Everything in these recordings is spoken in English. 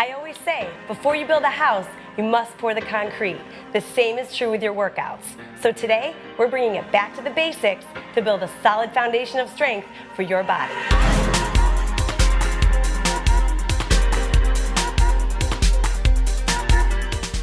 I always say, before you build a house, you must pour the concrete. The same is true with your workouts. So today, we're bringing it back to the basics to build a solid foundation of strength for your body.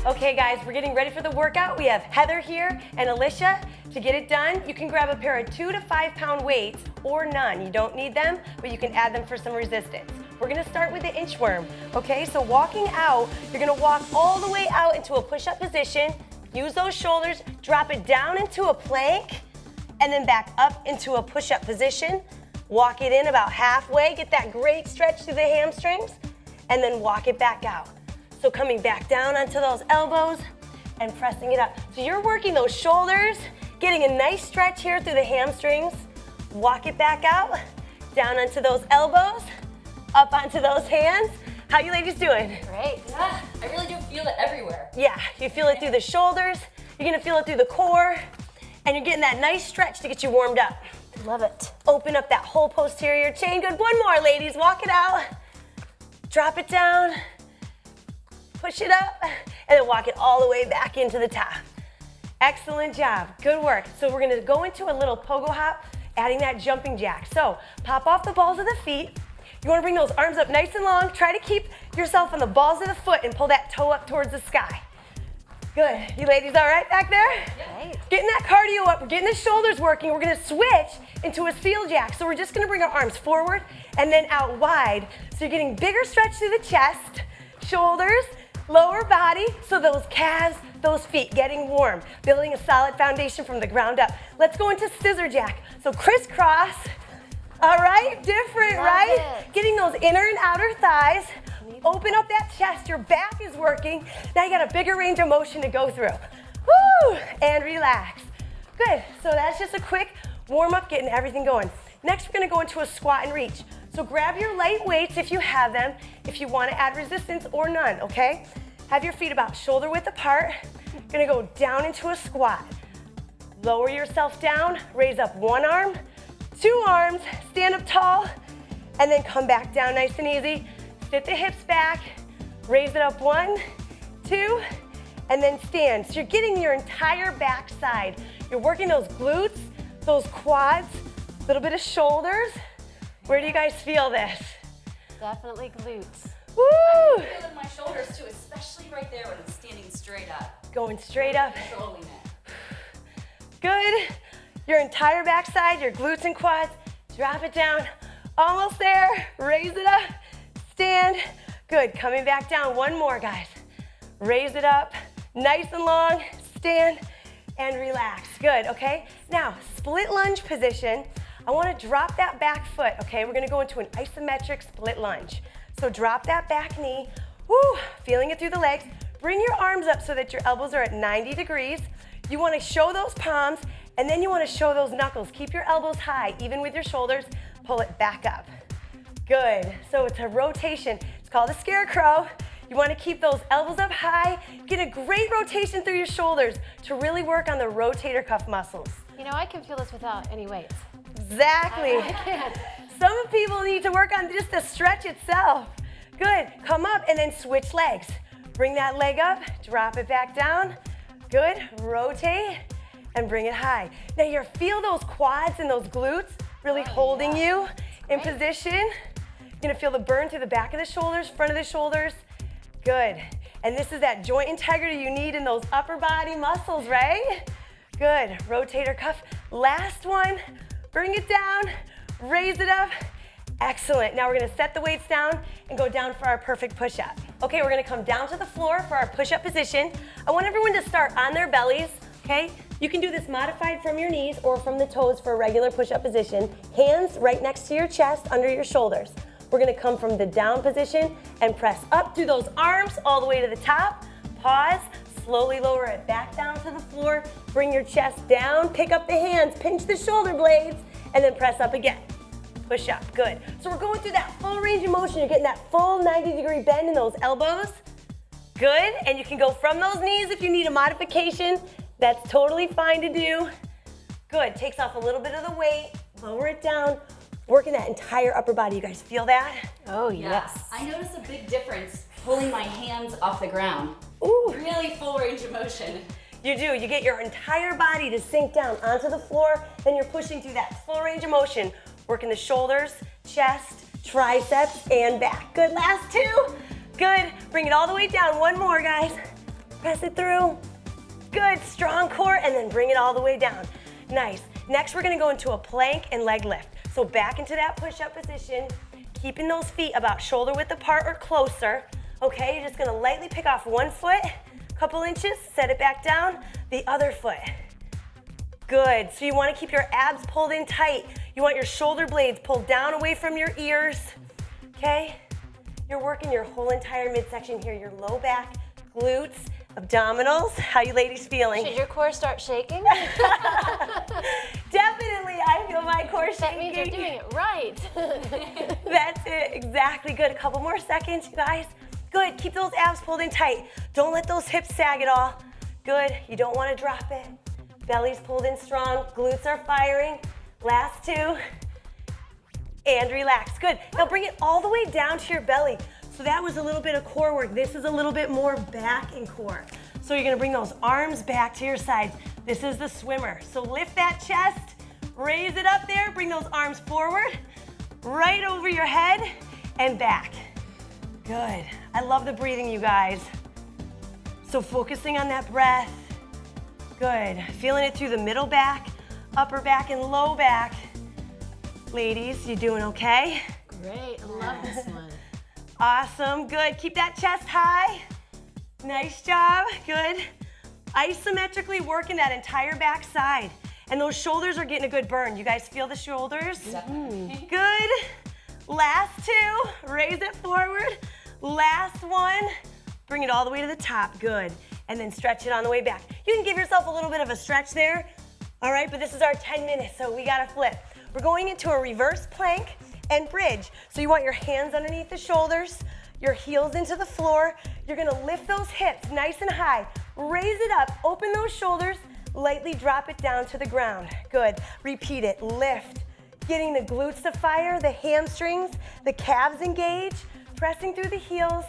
Okay guys, we're getting ready for the workout. We have Heather here and Alicia. To get it done, you can grab a pair of 2 to 5 pound weights or none. You don't need them, but you can add them for some resistance. We're gonna start with the inchworm, okay? So walking out, you're gonna walk all the way out into a push-up position, use those shoulders, drop it down into a plank, and then back up into a push-up position. Walk it in about halfway, get that great stretch through the hamstrings, and then walk it back out. So coming back down onto those elbows and pressing it up. So you're working those shoulders, getting a nice stretch here through the hamstrings. Walk it back out, down onto those elbows, up onto those hands. How you ladies doing? Great. Yeah, I really do feel it everywhere. Yeah, you feel it through the shoulders, you're gonna feel it through the core, and you're getting that nice stretch to get you warmed up. Love it. Open up that whole posterior chain. Good, one more ladies, walk it out. Drop it down, push it up, and then walk it all the way back into the top. Excellent job, good work. So we're gonna go into a little pogo hop, adding that jumping jack. So pop off the balls of the feet. You wanna bring those arms up nice and long. Try to keep yourself on the balls of the foot and pull that toe up towards the sky. Good, you ladies all right back there? Right. Getting that cardio up, we're getting the shoulders working. We're gonna switch into a seal jack. So we're just gonna bring our arms forward and then out wide. So you're getting bigger stretch through the chest, shoulders, lower body, so those calves, those feet getting warm, building a solid foundation from the ground up. Let's go into scissor jack. So crisscross, all right, different, Love right? it. Getting those inner and outer thighs, open up that chest, your back is working. Now you got a bigger range of motion to go through. Woo, and relax. Good, so that's just a quick warm up, getting everything going. Next, we're gonna go into a squat and reach. So grab your light weights if you have them, if you wanna add resistance or none, okay? Have your feet about shoulder width apart. Gonna go down into a squat. Lower yourself down, raise up one arm, 2 arms, stand up tall, and then come back down nice and easy. Sit the hips back, raise it up 1, 2, and then stand. So you're getting your entire back side. You're working those glutes, those quads, a little bit of shoulders. Where do you guys feel this? Definitely glutes. Woo! I feel it in my shoulders too, especially right there when I'm standing straight up. Going straight up. Controlling it. Good. Your entire backside, your glutes and quads. Drop it down. Almost there. Raise it up. Stand. Good. Coming back down. One more, guys. Raise it up. Nice and long. Stand and relax. Good. Okay. Now, split lunge position. I want to drop that back foot. Okay. We're going to go into an isometric split lunge. So drop that back knee. Woo. Feeling it through the legs. Bring your arms up so that your elbows are at 90 degrees. You want to show those palms, and then you want to show those knuckles. Keep your elbows high, even with your shoulders. Pull it back up. Good. So it's a rotation. It's called a scarecrow. You want to keep those elbows up high. Get a great rotation through your shoulders to really work on the rotator cuff muscles. You know, I can feel this without any weights. Exactly. I can. Some people need to work on just the stretch itself. Good. Come up and then switch legs. Bring that leg up, drop it back down. Good. Rotate and bring it high. Now you feel those quads and those glutes really holding you in position. You're gonna feel the burn through the back of the shoulders, front of the shoulders. Good. And this is that joint integrity you need in those upper body muscles, right? Good. Rotator cuff. Last one. Bring it down, raise it up. Excellent. Now we're gonna set the weights down and go down for our perfect push-up. Okay, we're gonna come down to the floor for our push-up position. I want everyone to start on their bellies, okay? You can do this modified from your knees or from the toes for a regular push-up position. Hands right next to your chest, under your shoulders. We're gonna come from the down position and press up through those arms all the way to the top. Pause, slowly lower it back down to the floor. Bring your chest down, pick up the hands, pinch the shoulder blades, and then press up again. Push up, good. So we're going through that full range of motion. You're getting that full 90-degree bend in those elbows. Good, and you can go from those knees if you need a modification. That's totally fine to do. Good, takes off a little bit of the weight, lower it down, working that entire upper body. You guys feel that? Oh, Yeah. yes. I notice a big difference pulling my hands off the ground. Ooh. Really full range of motion. You do. You get your entire body to sink down onto the floor, then you're pushing through that full range of motion, working the shoulders, chest, triceps, and back. Good, last two. Good, bring it all the way down. One more, guys. Press it through. Good, strong core, and then bring it all the way down. Nice. Next, we're gonna go into a plank and leg lift. So back into that push-up position, keeping those feet about shoulder width apart or closer. Okay, you're just gonna lightly pick off one foot, couple inches, set it back down, the other foot. Good, so you wanna keep your abs pulled in tight. You want your shoulder blades pulled down away from your ears, okay? You're working your whole entire midsection here, your low back, glutes, abdominals. How you ladies feeling? Should your core start shaking? Definitely, I feel my core shaking. That means you're doing it right. That's it, exactly. Good, a couple more seconds, you guys. Good, keep those abs pulled in tight. Don't let those hips sag at all. Good, you don't wanna drop it. Belly's pulled in strong, glutes are firing. Last two, and relax. Good, now bring it all the way down to your belly. So that was a little bit of core work. This is a little bit more back and core. So you're gonna bring those arms back to your sides. This is the swimmer. So lift that chest, raise it up there, bring those arms forward, right over your head, and back. Good. I love the breathing, you guys. So focusing on that breath. Good. Feeling it through the middle back, upper back, and low back. Ladies, you doing okay? Great, I love this one. Awesome, good. Keep that chest high. Nice job, good. Isometrically working that entire back side. And those shoulders are getting a good burn. You guys feel the shoulders? Good. Last two, raise it forward. Last one, bring it all the way to the top, good. And then stretch it on the way back. You can give yourself a little bit of a stretch there, all right? But this is our 10 minutes, so we gotta flip. We're going into a reverse plank and bridge. So you want your hands underneath the shoulders, your heels into the floor. You're gonna lift those hips nice and high. Raise it up, open those shoulders, lightly drop it down to the ground. Good, repeat it, lift. Getting the glutes to fire, the hamstrings, the calves engage, pressing through the heels,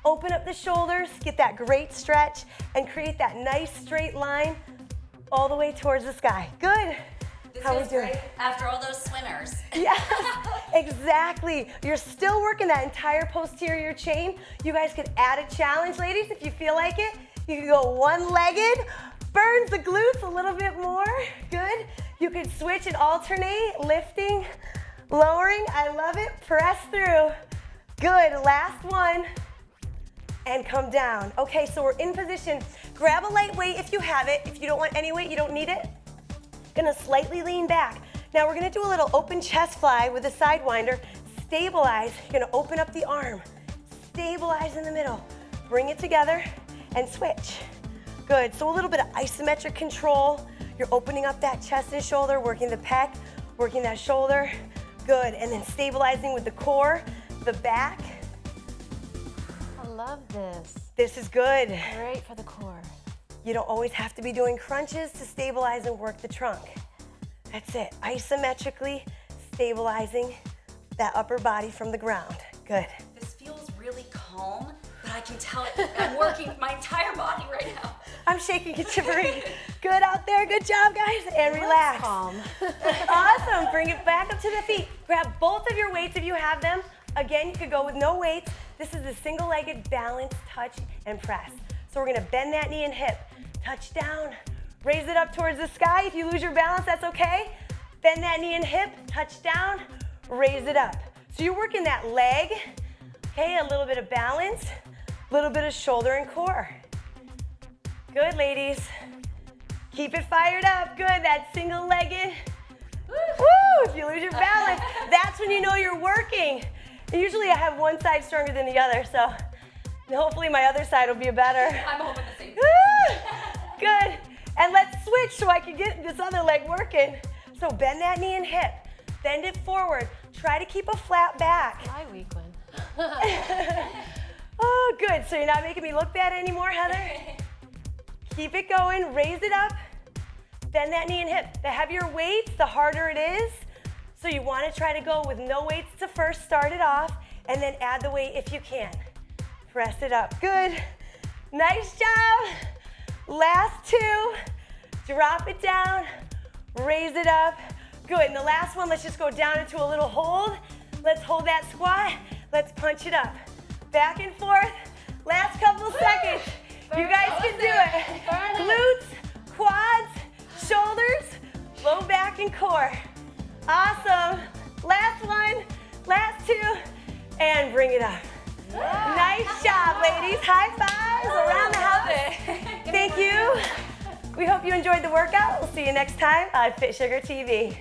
open up the shoulders, get that great stretch, and create that nice straight line all the way towards the sky. Good. This How we feels doing? great after all those swimmers. Yes, exactly. You're still working that entire posterior chain. You guys could add a challenge, ladies, if you feel like it. You could go one-legged, burns the glutes a little bit more. Good. You could switch and alternate, lifting, lowering. I love it. Press through. Good. Last one. And come down. Okay, so we're in position. Grab a light weight if you have it. If you don't want any weight, you don't need it. Gonna slightly lean back. Now we're gonna do a little open chest fly with a sidewinder. Stabilize. You're gonna open up the arm. Stabilize in the middle. Bring it together and switch. Good, so a little bit of isometric control. You're opening up that chest and shoulder, working the pec, working that shoulder. Good, and then stabilizing with the core, the back. I love this. This is good. Great for the core. You don't always have to be doing crunches to stabilize and work the trunk. That's it, isometrically stabilizing that upper body from the ground. Good. This feels really calm, but I can tell I'm working my entire body right now. I'm shaking and shivering. Good out there, good job guys, and relax. Calm. Awesome, bring it back up to the feet. Grab both of your weights if you have them. Again, you could go with no weights. This is a single-legged balance, touch, and press. So we're gonna bend that knee and hip, touch down, raise it up towards the sky. If you lose your balance, that's okay. Bend that knee and hip, touch down, raise it up. So you're working that leg, okay, a little bit of balance, a little bit of shoulder and core. Good, ladies. Keep it fired up. Good, that single-legged. Woo! If you lose your balance, that's when you know you're working. And usually I have one side stronger than the other, so hopefully my other side will be better. I'm hoping the same. Woo! Good. And let's switch so I can get this other leg working. So bend that knee and hip. Bend it forward. Try to keep a flat back. My weak one. Oh, good. So you're not making me look bad anymore, Heather? Keep it going. Raise it up. Bend that knee and hip. The heavier weights, the harder it is. So you want to try to go with no weights to first start it off, and then add the weight if you can. Press it up. Good. Nice job. Last two. Drop it down. Raise it up. Good. And the last one, let's just go down into a little hold. Let's hold that squat. Let's punch it up. Back and forth. Last couple seconds. You guys can do it. Glutes, quads, shoulders, low back and core. Awesome. Last one, last two, and bring it up. Nice job, ladies. High fives around the house. Thank you. We hope you enjoyed the workout. We'll see you next time on FitSugar TV.